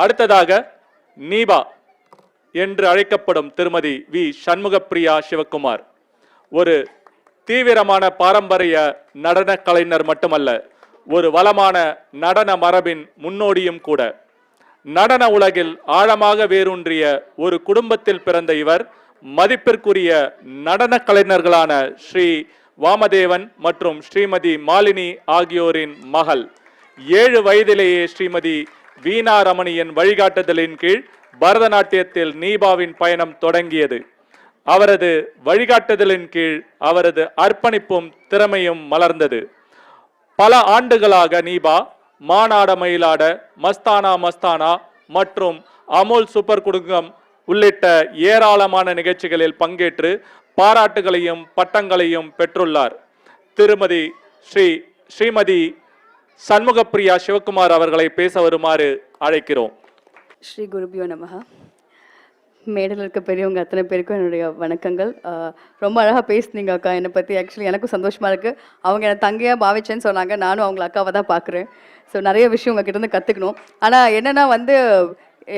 அடுத்ததாக நீபா என்று அழைக்கப்படும் திருமதி வி சண்முகப்பிரியா சிவகுமார் ஒரு தீவிரமான பாரம்பரிய நடன கலைஞர் மட்டுமல்ல, ஒரு வளமான நடன மரபின் முன்னோடியும் கூட. நடன உலகில் ஆழமாக வேரூன்றிய ஒரு குடும்பத்தில் பிறந்த இவர் மதிப்பிற்குரிய நடன கலைஞர்களான ஸ்ரீ வாமதேவன் மற்றும் ஸ்ரீமதி மாலினி ஆகியோரின் மகள். 7 வயதிலேயே ஸ்ரீமதி வீணா ரமணியின் வழிகாட்டுதலின் கீழ் பரதநாட்டியத்தில் நீபாவின் பயணம் தொடங்கியது. அவரது வழிகாட்டுதலின் கீழ் அவரது அர்ப்பணிப்பும் திறமையும் மலர்ந்தது. பல ஆண்டுகளாக நீபா மானாட மயிலாட, மஸ்தானா மஸ்தானா மற்றும் அமுல் சூப்பர் குடும்பம் உள்ளிட்ட ஏராளமான நிகழ்ச்சிகளில் பங்கேற்று பாராட்டுகளையும் பட்டங்களையும் பெற்றுள்ளார். திருமதி ஸ்ரீமதி சண்முகப்பிரியா சிவகுமார் அவர்களை பேச வருமாறு அழைக்கிறோம். ஸ்ரீ குருபியோ நமஹ. மேடையில் இருக்க பெரியவங்க அத்தனை பேருக்கும் என்னுடைய வணக்கங்கள். ரொம்ப அழகாக பேசுனீங்க அக்கா என்னை பற்றி. ஆக்சுவலி எனக்கும் சந்தோஷமாக இருக்குது. அவங்க என்னை தங்கையாக பாவிச்சேன்னு சொன்னாங்க. நானும் அவங்கள அக்காவை தான் பார்க்குறேன். ஸோ நிறைய விஷயம் உங்ககிட்ட இருந்து கற்றுக்கணும். ஆனால் என்னென்னா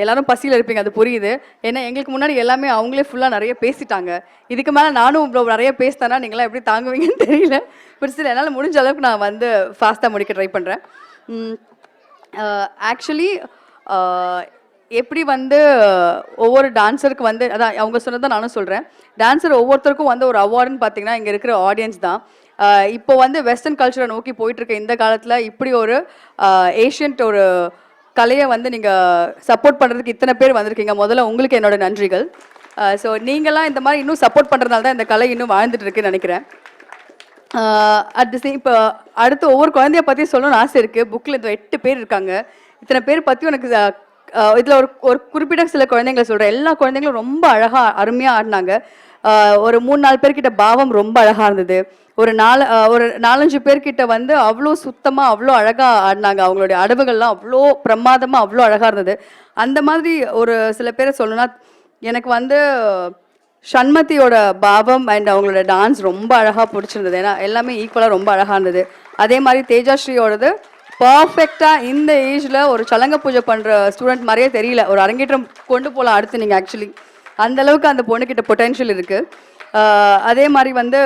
எல்லாரும் பசியில் இருப்பீங்க, அது புரியுது. ஏன்னா எங்களுக்கு முன்னாடி எல்லாமே அவங்களே ஃபுல்லாக நிறைய பேசிட்டாங்க. இதுக்கு மேலே நானும் இவ்வளோ நிறைய பேசினேன்னா நீங்களாம் எப்படி தாங்குவீங்கன்னு தெரியல. பட் ஸ்டில் என்னால் முடிஞ்ச அளவுக்கு நான் ஃபாஸ்ட்டாக முடிக்க ட்ரை பண்ணுறேன். ஆக்சுவலி எப்படி ஒவ்வொரு டான்ஸருக்கு அதான் அவங்க சொன்னதை நானும் சொல்கிறேன். டான்ஸர் ஒவ்வொருத்தருக்கும் ஒரு அவார்டுன்னு பார்த்தீங்கன்னா இங்கே இருக்கிற ஆடியன்ஸ் தான். இப்போ வெஸ்டர்ன் கல்ச்சரை நோக்கி போயிட்டுருக்க இந்த காலத்தில் இப்படி ஒரு ஏஷியன்ட் ஒரு கலையை நீங்கள் சப்போர்ட் பண்ணுறதுக்கு இத்தனை பேர் வந்திருக்கீங்க. முதல்ல உங்களுக்கு என்னோட நன்றிகள். ஸோ நீங்களாம் இந்த மாதிரி இன்னும் சப்போர்ட் பண்ணுறதுனால தான் இந்த கலை இன்னும் வாழ்ந்துட்டு இருக்குன்னு நினைக்கிறேன். இப்போ அடுத்து ஒவ்வொரு குழந்தைய பற்றி சொல்லணும்னு ஆசை இருக்குது. புக்கில் இந்த 8 பேர் இருக்காங்க. இத்தனை பேர் பற்றி எனக்கு இதில் ஒரு குறிப்பிட்ட சில குழந்தைங்களை சொல்கிறேன். எல்லா குழந்தைங்களும் ரொம்ப அழகாக அருமையாக ஆடினாங்க. ஒரு 3-4 பேர்கிட்ட பாவம் ரொம்ப அழகாக இருந்தது. ஒரு 4-5 பேர்கிட்ட அவ்வளோ சுத்தமாக அவ்வளோ அழகாக ஆடினாங்க. அவங்களுடைய அடவுகள்லாம் அவ்வளோ பிரமாதமாக அவ்வளோ அழகாக இருந்தது. அந்த மாதிரி ஒரு சில பேரை சொல்லணும்னா எனக்கு ஷண்மதியோட பாவம் அண்ட் அவங்களோட டான்ஸ் ரொம்ப அழகாக பிடிச்சிருந்தது. ஏன்னா எல்லாமே ஈக்குவலாக ரொம்ப அழகாக இருந்தது. அதே மாதிரி தேஜாஸ்ரீயோடது பர்ஃபெக்டாக இந்த ஏஜில் ஒரு சலங்க பூஜை பண்ணுற ஸ்டூடெண்ட் மாதிரியே தெரியல. ஒரு அரங்கேற்றம் கொண்டு போகலாம் அடுத்து நீங்கள். ஆக்சுவலி அந்தளவுக்கு அந்த பொண்ணுக்கிட்ட பொட்டென்ஷியல் இருக்குது. அதே மாதிரி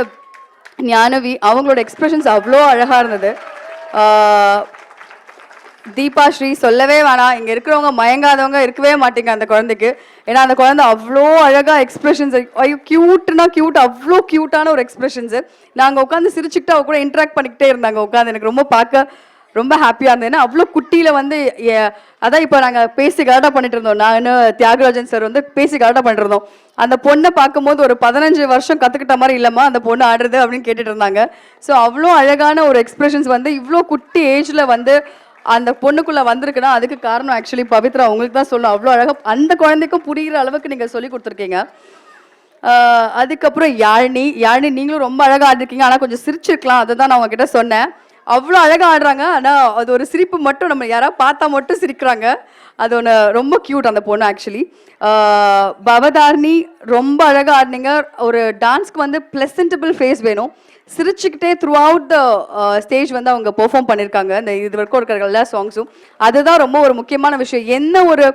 ஞானவி அவங்களோட எக்ஸ்பிரஷன்ஸ் அவ்வளோ அழகாக இருந்தது. தீபா ஸ்ரீ சொல்லவே வேணாம். இங்கே இருக்கிறவங்க மயங்காதவங்க இருக்கவே மாட்டீங்க அந்த குழந்தைக்கு. ஏன்னா அந்த குழந்தை அவ்வளோ அழகாக எக்ஸ்பிரஷன்ஸ், ஐயோ க்யூட்னா க்யூட், அவ்வளோ க்யூட்டான ஒரு எக்ஸ்பிரஷன்ஸு. நாங்கள் உட்காந்து சிரிச்சுக்கிட்டு அவ கூட இன்ட்ராக்ட் பண்ணிக்கிட்டே இருந்தாங்க உட்காந்து. எனக்கு ரொம்ப பார்க்க ரொம்ப ஹாப்பியாக இருந்தது. ஏன்னா அவ்வளோ குட்டியில் அதான் இப்போ நாங்கள் பேசி கரெக்டாக பண்ணிட்டு இருந்தோம். நான் தியாகராஜன் சார் பேசி கரெக்டாக பண்ணிட்டு இருந்தோம். அந்த பொண்ணை பார்க்கும்போது ஒரு 15 வருஷம் கற்றுக்கிட்ட மாதிரி இல்லைம்மா அந்த பொண்ணு ஆடுறது அப்படின்னு கேட்டுட்டு இருந்தாங்க. ஸோ அவ்வளோ அழகான ஒரு எக்ஸ்பிரஷன்ஸ் இவ்வளோ குட்டி ஏஜில் அந்த பொண்ணுக்குள்ளே வந்திருக்குன்னா அதுக்கு காரணம் ஆக்சுவலி பவித்ரா. உங்களுக்கு தான் சொல்லணும். அவ்வளோ அழகாக அந்த குழந்தைக்கும் புரிகிற அளவுக்கு நீங்கள் சொல்லி கொடுத்துருக்கீங்க. அதுக்கப்புறம் யாழினி நீங்களும் ரொம்ப அழகாக ஆடிருக்கீங்க. ஆனால் கொஞ்சம் சிரிச்சிருக்கலாம், அதை தான் நான் உங்ககிட்ட சொன்னேன். அவ்வளோ அழகாக ஆடுறாங்க. ஆனால் அது ஒரு சிரிப்பு மட்டும் நம்ம யாராவது பார்த்தா மட்டும் சிரிக்கிறாங்க. அது ஒன்று ரொம்ப க்யூட் அந்த பொண்ணு ஆக்சுவலி. பவதாரணி ரொம்ப அழகாக ஆடினீங்க. ஒரு டான்ஸ்க்கு ப்ளசன்டபிள் ஃபேஸ் வேணும். சிரிச்சுக்கிட்டே த்ரூ அவுட் த ஸ்டேஜ் அவங்க பெர்ஃபார்ம் பண்ணியிருக்காங்க இந்த இது வரைக்கும் இருக்கிற எல்லா சாங்ஸும். அதுதான் ரொம்ப ஒரு முக்கியமான விஷயம். என்ன ஒரு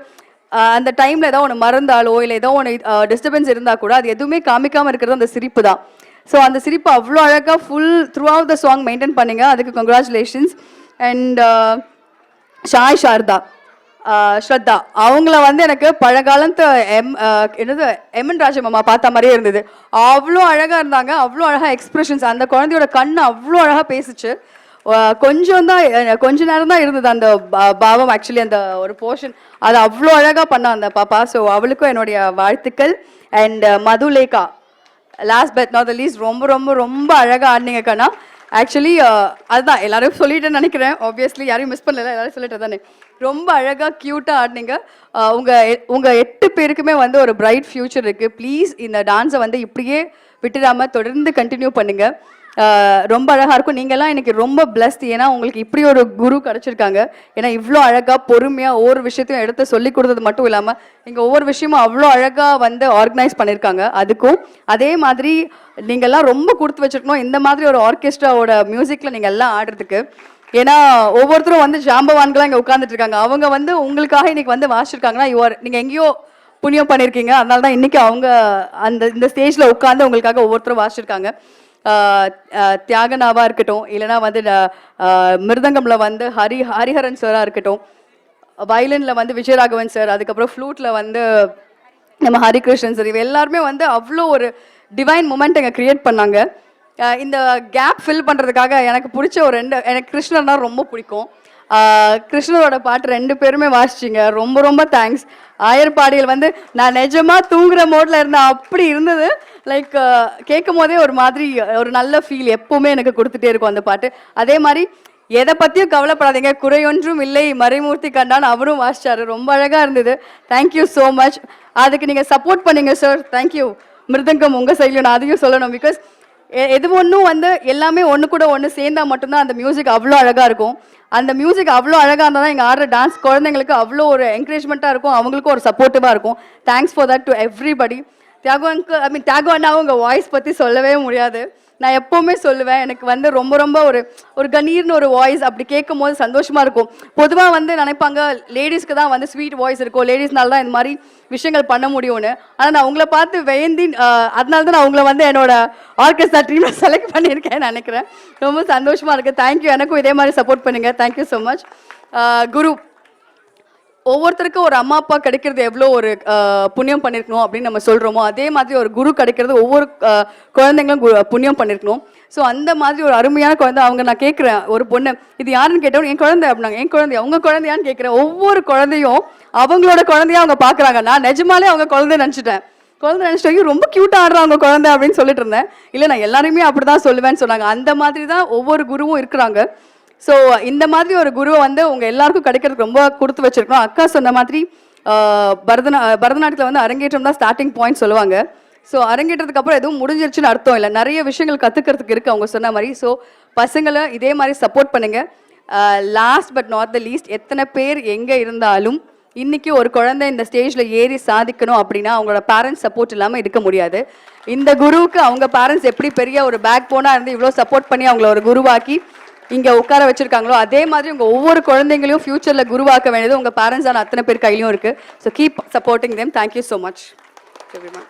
அந்த டைமில் ஏதோ ஒன்று மறந்தாலோ இல்லை ஏதோ ஒன்று டிஸ்டர்பன்ஸ் இருந்தால் கூட அது எதுவுமே காமிக்காமல் இருக்கிறது அந்த சிரிப்பு தான். ஸோ அந்த சிரிப்பு அவ்வளோ அழகாக full through out the song maintain பண்ணிங்க. அதுக்கு கங்க்ராச்சுலேஷன்ஸ். அண்ட் ஸ்ரத்தா அவங்கள எனக்கு பழங்காலத்து எம்என் ராஜமாமா பார்த்த மாதிரியே இருந்தது. அவ்வளோ அழகாக இருந்தாங்க. அவ்வளோ அழகாக எக்ஸ்பிரஷன்ஸ். அந்த குழந்தையோட கண்ணு அவ்வளோ அழகாக பேசிச்சு. கொஞ்ச நேரம் தான் இருந்தது அந்த பாவம். ஆக்சுவலி அந்த ஒரு போர்ஷன் அது அவ்வளோ அழகாக பண்ண அந்த பாப்பா. ஸோ அவளுக்கும் என்னுடைய வாழ்த்துக்கள். And Madhulekha last but not the least ரொம்ப ரொம்ப ரொம்ப அழகாக ஆடினீங்க கண்ணா. ஆக்சுவலி அதுதான் எல்லாரும் சொல்லிட்டேன்னு நினைக்கிறேன். ஆப்வியஸ்லி யாரையும் மிஸ் பண்ணல, எல்லாரும் சொல்லிட்டு தானே. ரொம்ப அழகாக க்யூட்டாக ஆடினீங்க. உங்கள் 8 பேருக்குமே ஒரு பிரைட் ஃப்யூச்சர் இருக்குது. ப்ளீஸ் இந்த டான்ஸை இப்படியே விட்டுடாமல் தொடர்ந்து கண்டினியூ பண்ணுங்கள். ரொம்ப அழகாக இருக்கும். நீங்கள்லாம் எனக்கு ரொம்ப பிளஸ்ட். ஏன்னா உங்களுக்கு இப்படி ஒரு குரு கிடச்சிருக்காங்க. ஏன்னா இவ்வளோ அழகாக பொறுமையாக ஒவ்வொரு விஷயத்தையும் எடுத்து சொல்லி கொடுத்தது மட்டும் இல்லாமல் இங்கே ஒவ்வொரு விஷயமும் அவ்வளோ அழகாக ஆர்கனைஸ் பண்ணியிருக்காங்க. அதுக்கும் அதே மாதிரி நீங்கள்லாம் ரொம்ப கொடுத்து வச்சுருக்கணும். இந்த மாதிரி ஒரு ஆர்கெஸ்ட்ராவோட மியூசிக்கில் நீங்கள் எல்லாம் ஆடுறதுக்கு ஏன்னா ஒவ்வொருத்தரும் வந்து ஜாம்பவான்களாம் இங்கே உட்காந்துட்டு இருக்காங்க. அவங்க வந்து உங்களுக்காக இன்னைக்கு வந்து வாசிச்சிருக்காங்கன்னா நீங்கள் எங்கேயோ புண்ணியம் பண்ணியிருக்கீங்க. அதனால தான் இன்னைக்கு அவங்க இந்த ஸ்டேஜில் உட்காந்து உங்களுக்காக ஒவ்வொருத்தரும் வாசிச்சிருக்காங்க. தியாகனாவா இருக்கட்டும், இல்லைனா வந்து மிருதங்கம்ல வந்து ஹரிஹரன் சாராக இருக்கட்டும், வயலினில் வந்து விஜயராகவன் சார், அதுக்கப்புறம் ஃப்ளூட்டில் வந்து நம்ம ஹரிகிருஷ்ணன் சார், இவ எல்லாருமே வந்து அவ்வளோ ஒரு டிவைன் மூமெண்ட் எங்கள் க்ரியேட் பண்ணாங்க. இந்த கேப் ஃபில் பண்ணுறதுக்காக எனக்கு பிடிச்ச எனக்கு கிருஷ்ணர்னா ரொம்ப பிடிக்கும். கிருஷ்ணரோட பாட்டு 2 பேருமே வாசிச்சிங்க. ரொம்ப ரொம்ப தேங்க்ஸ். ஆயர்பாடியில் வந்து நான் நிஜமாக தூங்குற மோடில் இருந்தேன். அப்படி இருந்தது. லைக் கேட்கும் போதே ஒரு மாதிரி ஒரு நல்ல ஃபீல் எப்போவுமே எனக்கு கொடுத்துட்டே இருக்கும் அந்த பாட்டு. அதே மாதிரி எதை பற்றியும் கவலைப்படாதீங்க, குறையொன்றும் இல்லை மறைமூர்த்தி கண்டான், அவரும் வாசிச்சாரு. ரொம்ப அழகாக இருந்தது. Thank you so much. அதுக்கு நீங்கள் சப்போர்ட் பண்ணீங்க சார். தேங்க்யூ. மிருதங்கம் உங்கள் சைட்லையும் நான் அதையும் சொல்லணும். பிகாஸ் எது ஒன்றும் வந்து எல்லாமே ஒன்று கூட ஒன்று சேர்ந்தால் மட்டும்தான் அந்த மியூசிக் அவ்வளோ அழகாக இருக்கும். அந்த மியூசிக் அவ்வளோ அழகாக இருந்தால் தான் எங்கள் ஆடுற டான்ஸ் குழந்தைங்களுக்கு அவ்வளோ ஒரு என்கரேஜ்மெண்ட்டாக இருக்கும், அவங்களுக்கும் ஒரு சப்போர்ட்டிவாக இருக்கும். Thanks for that to everybody. Thiyagu அண்ணாவும் உங்கள் வாய்ஸ் பற்றி சொல்லவே முடியாது. நான் எப்போவுமே சொல்லுவேன், எனக்கு வந்து ரொம்ப ரொம்ப ஒரு கணீர்னு ஒரு வாய்ஸ் அப்படி கேட்கும் போது சந்தோஷமாக இருக்கும். பொதுவாக வந்து நினைப்பாங்க லேடிஸ்க்கு தான் வந்து ஸ்வீட் வாய்ஸ் இருக்கும், லேடிஸ்னால தான் இந்த மாதிரி விஷயங்கள் பண்ண முடியும்னு. ஆனால் நான் உங்களை பார்த்து வேந்தி அதனால தான் நான் உங்களை வந்து என்னோட ஆர்கெஸ்ட்ரா டீமில் செலக்ட் பண்ணியிருக்கேன்னு நினைக்கிறேன். ரொம்ப சந்தோஷமாக இருக்குது. தேங்க்யூ. எனக்கும் இதே மாதிரி சப்போர்ட் பண்ணுங்கள். Thank you so much. குரு, ஒவ்வொருத்தருக்கும் ஒரு அம்மா அப்பா கிடைக்கிறது எவ்வளோ ஒரு புண்ணியம் பண்ணியிருக்கணும் அப்படின்னு நம்ம சொல்கிறோமோ, அதே மாதிரி ஒரு குரு கிடைக்கிறது ஒவ்வொரு குழந்தைங்களும் புண்ணியம் பண்ணியிருக்கணும். ஸோ அந்த மாதிரி ஒரு அருமையான குழந்தை அவங்க. நான் கேட்குறேன், ஒரு பொண்ணு இது யாருன்னு கேட்டோம், என் குழந்தை அப்படின்னாங்க. என் குழந்தைய அவங்க குழந்தையான்னு கேட்குறேன். ஒவ்வொரு குழந்தையும் அவங்களோட குழந்தையா அவங்க பார்க்குறாங்க. நான் நிஜமாலே அவங்க குழந்தை நினச்சிட்டேன். குழந்தை நினச்சிட்டு ரொம்ப க்யூட்டாக ஆடுறாங்க அவங்க குழந்தை அப்படின்னு சொல்லிட்டு இருந்தேன். இல்லை, நான் எல்லாருமே அப்படி தான் சொல்லுவேன்னு சொன்னாங்க. அந்த மாதிரி தான் ஒவ்வொரு குருவும் இருக்கிறாங்க. ஸோ இந்த மாதிரி ஒரு குருவை வந்து உங்கள் எல்லாருக்கும் கிடைக்கிறதுக்கு ரொம்ப கொடுத்து வச்சிருக்கோம். அக்கா சொன்ன மாதிரி பரதநாட்டியத்தில் வந்து அரங்கேற்றம் தான் ஸ்டார்டிங் பாயிண்ட் சொல்லுவாங்க. ஸோ அரங்கேற்றதுக்கு அப்புறம் எதுவும் முடிஞ்சிருச்சுன்னு அர்த்தம் இல்லை, நிறைய விஷயங்கள் கற்றுக்கிறதுக்கு இருக்குது அவங்க சொன்ன மாதிரி. ஸோ பசங்களை இதே மாதிரி சப்போர்ட் பண்ணுங்கள். Last but not the least, எத்தனை பேர் எங்கே இருந்தாலும் இன்றைக்கி ஒரு குழந்தை இந்த ஸ்டேஜில் ஏறி சாதிக்கணும் அப்படின்னா அவங்களோட பேரண்ட்ஸ் சப்போர்ட் இல்லாமல் இருக்க முடியாது. இந்த குருவுக்கு அவங்க பேரண்ட்ஸ் எப்படி பெரிய ஒரு பேக் போனாக இருந்து இவ்வளோ சப்போர்ட் பண்ணி அவங்கள ஒரு குருவாக்கி இங்கே உட்கார வச்சிருக்காங்களோ, அதே மாதிரி உங்கள் ஒவ்வொரு குழந்தைங்களையும் ஃபியூச்சரில் குருவாக்க வேண்டியது உங்கள் பேரண்ட்ஸான அத்தனை பேர் கையிலையும் இருக்குது. So keep supporting them. Thank you so much everyone.